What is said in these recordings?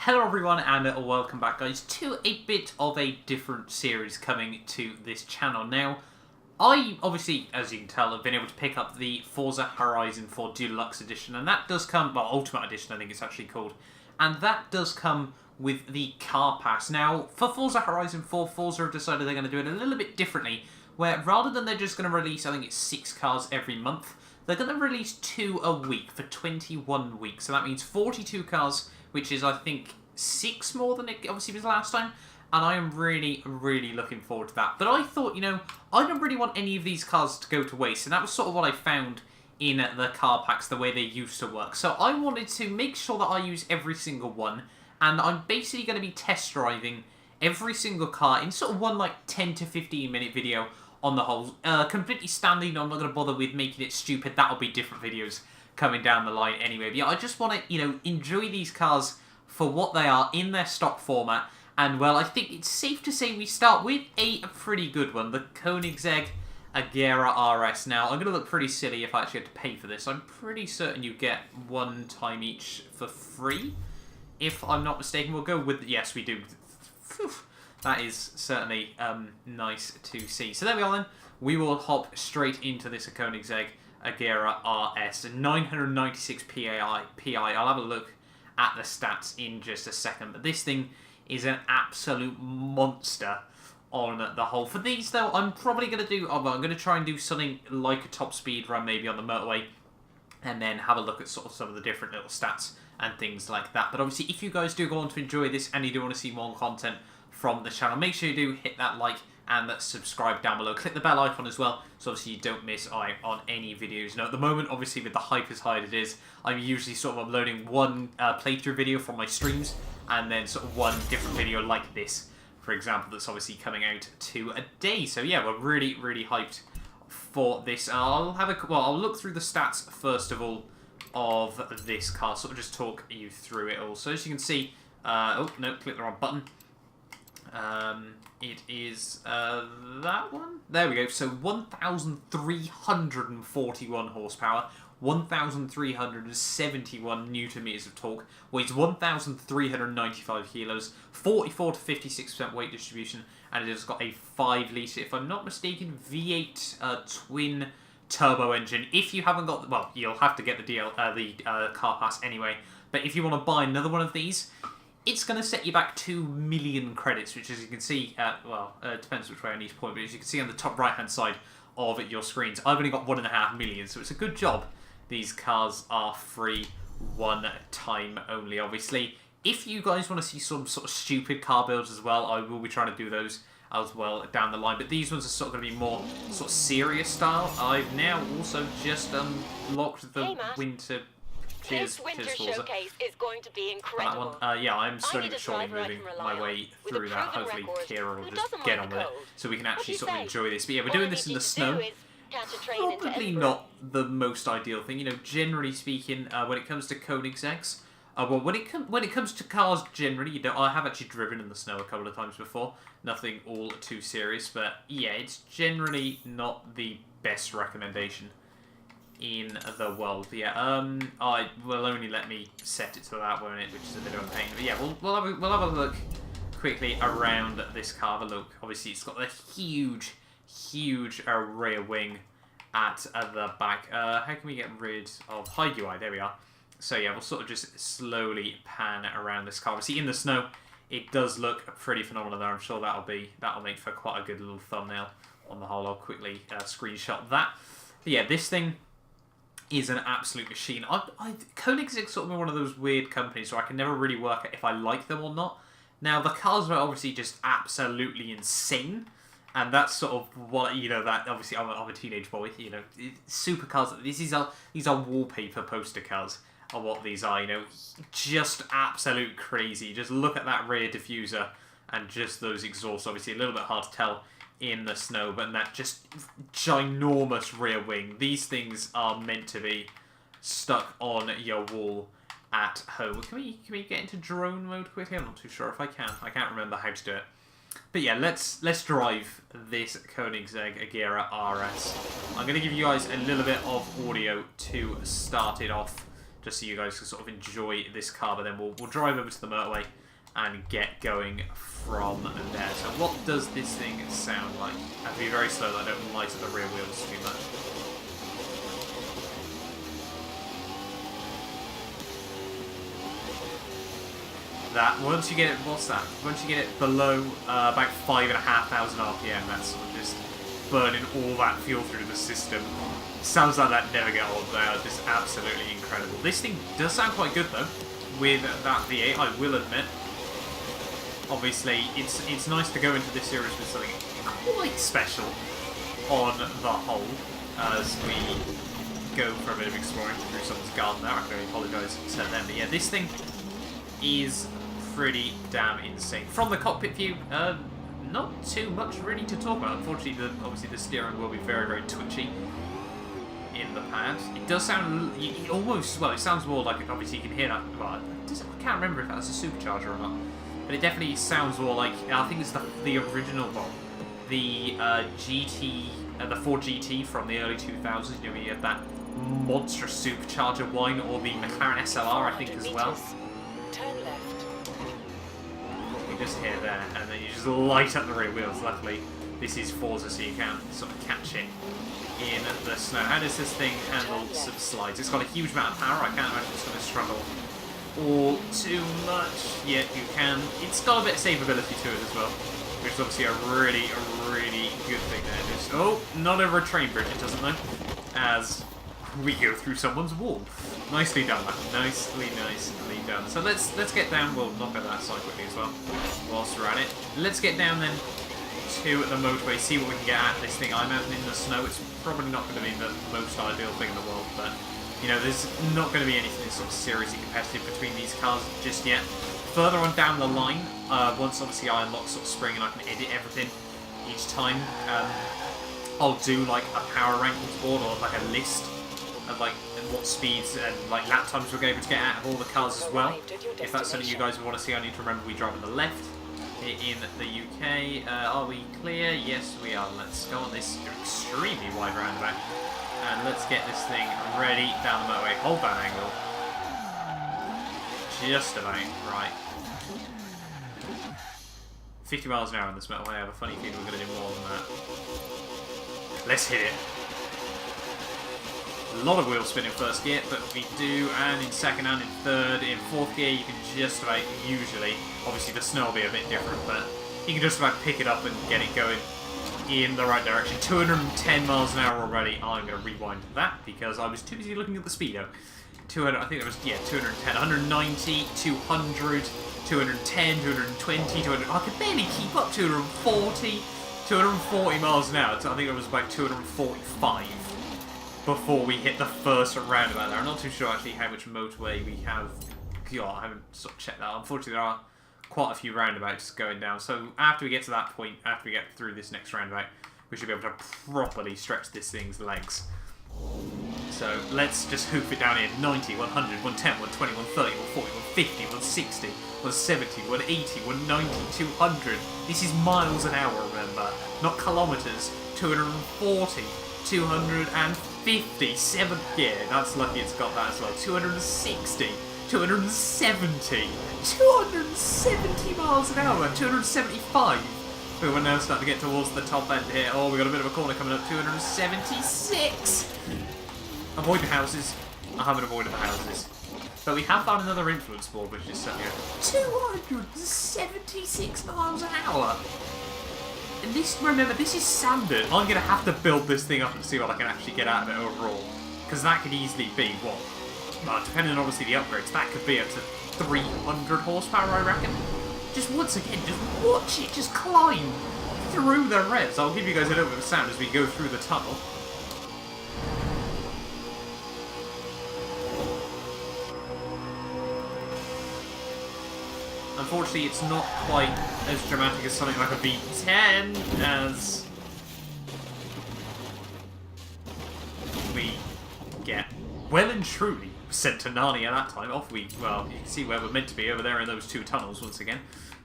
Hello everyone and welcome back guys to a bit of a different series coming to this channel. Now, I obviously, as you can tell, have been able to pick up the Forza Horizon 4 Deluxe Edition, and that does come, well, Ultimate Edition I think it's actually called, and that does come with the car pass. Now, for Forza Horizon 4, Forza have decided they're going to do it a little bit differently, where rather than they're just going to release, I think it's 6 cars every month, they're going to release 2 a week for 21 weeks, so that means 42 cars, which is, I think, 6 more than it obviously was last time. And I am really, really looking forward to that. But I thought, you know, I don't really want any of these cars to go to waste. And that was sort of what I found in the car packs, the way they used to work. So I wanted to make sure that I use every single one. And I'm basically going to be test driving every single car in sort of one, like, 10 to 15 minute video on the whole. Completely standing, I'm not going to bother with making it stupid. That'll be different videos coming down the line anyway. But yeah, I just want to, you know, enjoy these cars for what they are in their stock format. And, well, I think it's safe to say we start with a pretty good one, the Koenigsegg Agera RS. Now, I'm going to look pretty silly if I actually had to pay for this. I'm pretty certain you get 1 time each for free, if I'm not mistaken. We'll go with, yes, we do. Phew. That is certainly nice to see. So there we are then. We will hop straight into this Koenigsegg Agera RS. 996 PI. I'll have a look at the stats in just a second. But this thing is an absolute monster on the whole. For these, though, I'm probably going to do... Oh, well, I'm going to try and do something like a top speed run, maybe on the motorway, and then have a look at sort of some of the different little stats and things like that. But obviously, if you guys do go on to enjoy this and you do want to see more content from the channel, make sure you do hit that like and subscribe down below. Click the bell icon as well, so obviously you don't miss out on any videos. Now, at the moment, obviously, with the hype as high as it is, I'm usually sort of uploading one playthrough video from my streams, and then sort of one different video like this, for example, that's obviously coming out today. So yeah, we're really, really hyped for this. I'll look through the stats first of all of this car, sort of just talk you through it all. So as you can see, oh no, click the wrong button. It is that one. There we go. So 1,341 horsepower. 1,371 newton meters of torque, weighs 1,395 kilos, 44 to 56% weight distribution, and it has got a 5 litre, if I'm not mistaken, V8 twin turbo engine. If you haven't got, well, you'll have to get the car pass anyway. But if you want to buy another one of these, it's going to set you back 2 million credits, which, as you can see, it depends which way I need to point, but as you can see on the top right-hand side of your screens, I've only got 1.5 million, so it's a good job. These cars are free 1 time only, obviously. If you guys want to see some sort of stupid car builds as well, I will be trying to do those as well down the line. But these ones are sort of going to be more sort of serious style. I've now also just unlocked the winter... This winter showcase is going to be incredible. Yeah, I'm slowly but surely moving my way through that. Hopefully Kira will just get on with it, so we can actually sort of enjoy this. But yeah, we're doing this in the snow. Probably not the most ideal thing, you know. Generally speaking, when it comes to Koenigsegg's, well, when it comes to cars generally, you know, I have actually driven in the snow a couple of times before. Nothing all too serious, but yeah, it's generally not the best recommendation in the world. But yeah, I will only let me set it to that, won't it? Which is a bit of a pain. But yeah, we'll have a look quickly around this car. Have a look. Obviously, it's got a huge rear wing at the back. How can we get rid of hide UI? There we are. So yeah, we'll sort of just slowly pan around this car. Obviously, in the snow, it does look pretty phenomenal there. I'm sure that'll make for quite a good little thumbnail on the whole. I'll quickly screenshot that. But yeah, this thing is an absolute machine. Koenigsegg sort of been one of those weird companies where I can never really work out if I like them or not. Now, the cars are obviously just absolutely insane, and that's sort of what, you know, that obviously I'm a teenage boy, you know, supercars. These are wallpaper poster cars are what these are, you know, just absolute crazy. Just look at that rear diffuser and just those exhausts. Obviously a little bit hard to tell in the snow, but that just ginormous rear wing. These things are meant to be stuck on your wall at home. Can we get into drone mode quickly? I'm not too sure if I can. I can't remember how to do it. But yeah, let's drive this Koenigsegg Agera RS. I'm going to give you guys a little bit of audio to start it off, just so you guys can sort of enjoy this car. But then we'll drive over to the motorway and get going from there. So what does this thing sound like? I have to be very slow, I don't light up the rear wheels too much. That once you get it, what's that? Once you get it below about 5,500 RPM, that's sort of just burning all that fuel through the system. Sounds like that never get old. They are just absolutely incredible. This thing does sound quite good though, with that V8, I will admit. Obviously, it's nice to go into this series with something quite special on the whole, as we go for a bit of exploring through someone's garden there. I can only apologise to them, but yeah, this thing is pretty damn insane. From the cockpit view, not too much really to talk about. Unfortunately, obviously the steering will be very, very twitchy in the pad. It does sound almost, well, it sounds more like, obviously you can hear that, well, I can't remember if that was a supercharger or not, but it definitely sounds more like, I think it's the original one, the GT, the Ford GT from the early 2000s, you know, you had that monstrous supercharger whine, or the McLaren SLR, I think, as well. Turn left. You just hear there, and then you just light up the rear wheels. Luckily, this is Forza, so you can sort of catch it in the snow. How does this thing handle some slides? It's got a huge amount of power. I can't imagine it's going to struggle all too much. Yet you can. It's got a bit of savability to it as well, which is obviously a really good thing there. Just, oh, not over a train bridge, it doesn't though, as we go through someone's wall. Nicely done, that. Nicely done. So let's get down. We'll knock over that side quickly as well, whilst we're at it. Let's get down then to the motorway, see what we can get at this thing. I imagine in the snow it's probably not going to be the most ideal thing in the world, but you know, there's not going to be anything sort of seriously competitive between these cars just yet. Further on down the line, once obviously I unlock sort of spring and I can edit everything each time, I'll do like a power rankings board or like a list of like what speeds and like lap times we're able to get out of all the cars as well. If that's something you guys want to see, I need to remember we drive on the left in the UK. Are we clear? Yes, we are. Let's go on this extremely wide roundabout and let's get this thing ready down the motorway. Hold that angle. Just about right. 50 miles an hour on this motorway. I have a funny feeling we're going to do more than that. Let's hit it. A lot of wheel spin in first gear, but we do, and in second and in third. In fourth gear, you can just about, usually, obviously the snow will be a bit different, but you can just about pick it up and get it going in the right direction. 210 miles an hour already. I'm going to rewind that because I was too busy looking at the speedo. 200, I think it was, yeah, 210, 190, 200, 210, 220, 200. I could barely keep up. 240 miles an hour. So I think it was about 245. Before we hit the first roundabout there. I'm not too sure actually how much motorway we have. God, I haven't sort of checked that. Unfortunately, there are quite a few roundabouts going down. So after we get to that point, after we get through this next roundabout, we should be able to properly stretch this thing's legs. So let's just hoof it down here. 90, 100, 110, 120, 130, 140, 150, 160, 170, 180, 190, 200. This is miles an hour, remember, not kilometres. 240. 250, 7th gear, that's lucky it's got that as well, 260, 270, 270 miles an hour, 275, but we're now starting to get towards the top end here. Oh, we've got a bit of a corner coming up, 276, avoid the houses. I haven't avoided the houses, but we have found another influence board, which is something like 276 miles an hour. And this, remember, this is standard. I'm going to have to build this thing up and see what I can actually get out of it overall. Because that could easily be, what? Well, depending on obviously the upgrades, that could be up to 300 horsepower, I reckon. Just once again, just watch it, just climb through the revs. I'll give you guys a little bit of sound as we go through the tunnel. Unfortunately, it's not quite as dramatic as something like a V10, as we get well and truly sent to Narnia that time. Off we, well, you can see where we're meant to be over there in those two tunnels once again.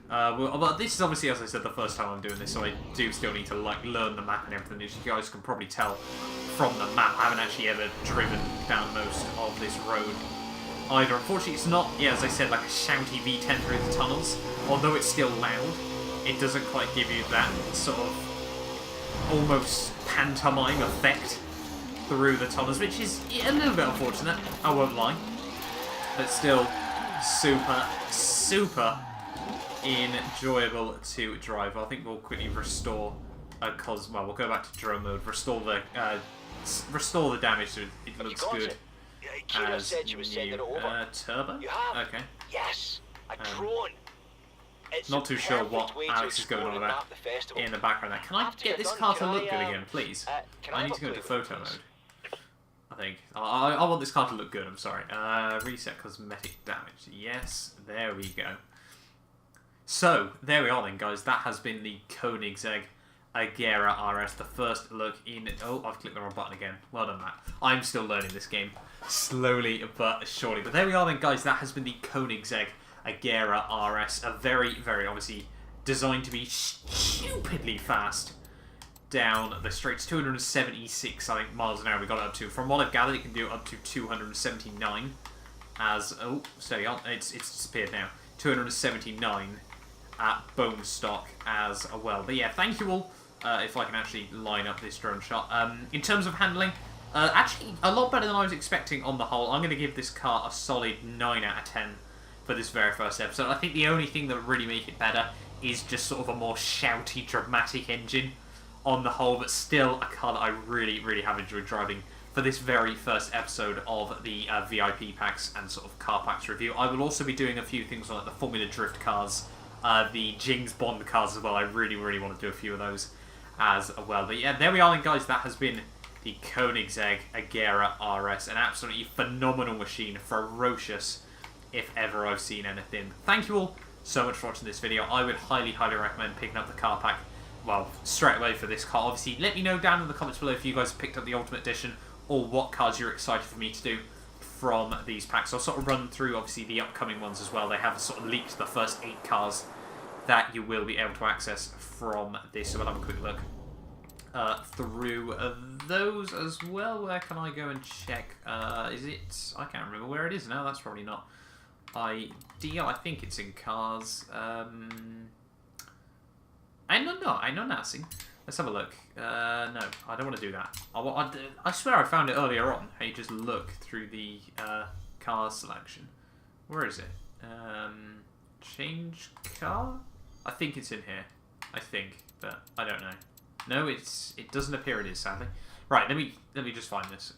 But this is obviously, as I said, the first time I'm doing this, so I do still need to like learn the map and everything. As you guys can probably tell from the map, I haven't actually ever driven down most of this road either. Unfortunately, it's not, yeah, as I said, like a shouty V10 through the tunnels. Although it's still loud, it doesn't quite give you that sort of almost pantomime effect through the tunnels, which is a little bit unfortunate, I won't lie. But still, super enjoyable to drive. I think we'll quickly restore, well, we'll go back to drone mode, restore the damage so it looks good. Kira said she was sending it over. Turbo? You have? Okay. Yes, a drone. It's Not too a sure perfect what way to Alex is going explore on and about map the festival. in the background there. Can I After get you're this done, car to can look I, good again, please? can I need have to go a into play photo with this? mode. I think. I want this car to look good, I'm sorry. Reset cosmetic damage. Yes, there we go. So, there we are then, guys. That has been the Koenigsegg Agera RS, the first look in... Oh, I've clicked the wrong button again. Well done, Matt. I'm still learning this game, slowly but surely. But there we are then, guys. That has been the Koenigsegg Agera RS. A very, very, obviously, designed to be stupidly fast down the straights. 276, I think, miles an hour we got it up to. From what I've gathered, it can do up to 279 as... Oh, steady on. It's disappeared now. 279 at bone stock as well. But yeah, thank you all. If I can actually line up this drone shot. In terms of handling, actually a lot better than I was expecting on the whole. I'm going to give this car a solid 9 out of 10 for this very first episode. I think the only thing that would really make it better is just sort of a more shouty, dramatic engine on the whole, but still a car that I really, really have enjoyed driving for this very first episode of the VIP packs and sort of car packs review. I will also be doing a few things on like the Formula Drift cars, the James Bond cars as well. I really, really want to do a few of those as well. But yeah, there we are then, guys. That has been the Koenigsegg Agera RS. An absolutely phenomenal machine. Ferocious, if ever I've seen anything. Thank you all so much for watching this video. I would highly, highly recommend picking up the car pack, well, straight away for this car. Obviously, let me know down in the comments below if you guys have picked up the Ultimate Edition or what cars you're excited for me to do from these packs. I'll sort of run through, obviously, the upcoming ones as well. They have sort of leaked the first 8 cars that you will be able to access from this. So we'll have a quick look through those as well. Where can I go and check? Is it... I can't remember where it is now. That's probably not ideal. I think it's in cars. I know nothing. Let's have a look. No, I don't want to do that. I swear I found it earlier on. Hey, just look through the car selection. Where is it? Change car? I think it's in here. I think, but I don't know. No, it doesn't appear it is, sadly. Right, let me just find this.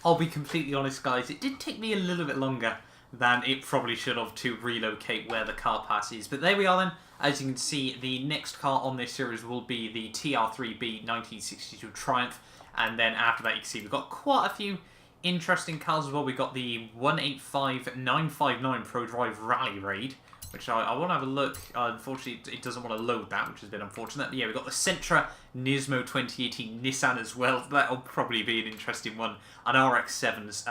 I'll be completely honest, guys. It did take me a little bit longer than it probably should have to relocate where the car pass is. But there we are then. As you can see, the next car on this series will be the TR3B 1962 Triumph. And then after that, you can see we've got quite a few interesting cars as well. We've got the 185959 Pro Drive Rally Raid, which I want to have a look. Unfortunately, it doesn't want to load that, which has been unfortunate. But yeah, we've got the Sentra Nismo 2018 Nissan as well. That'll probably be an interesting one. An RX-7's,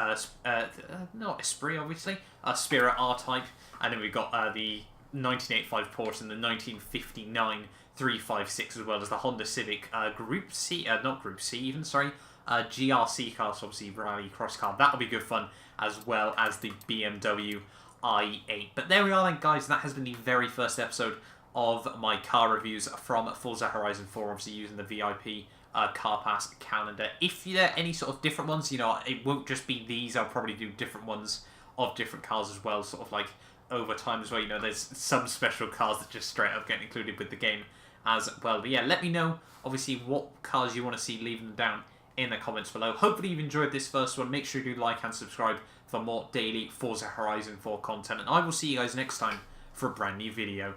not Esprit, obviously, Spirit R-Type. And then we've got the 1985 Porsche and the 1959 356, as well as the Honda Civic Group C, not Group C even, sorry, GRC car, so obviously rally cross car. That'll be good fun, as well as the BMW i8. But there we are then, guys. That has been the very first episode of my car reviews from Forza Horizon 4, obviously using the VIP car pass calendar. If there are any sort of different ones, you know, it won't just be these. I'll probably do different ones of different cars as well, sort of like over time as well. You know, there's some special cars that just straight up get included with the game as well. But yeah, let me know, obviously, what cars you want to see, leaving them down in the comments below. Hopefully you've enjoyed this first one. Make sure you do like and subscribe for more daily Forza Horizon 4 content. And I will see you guys next time for a brand new video.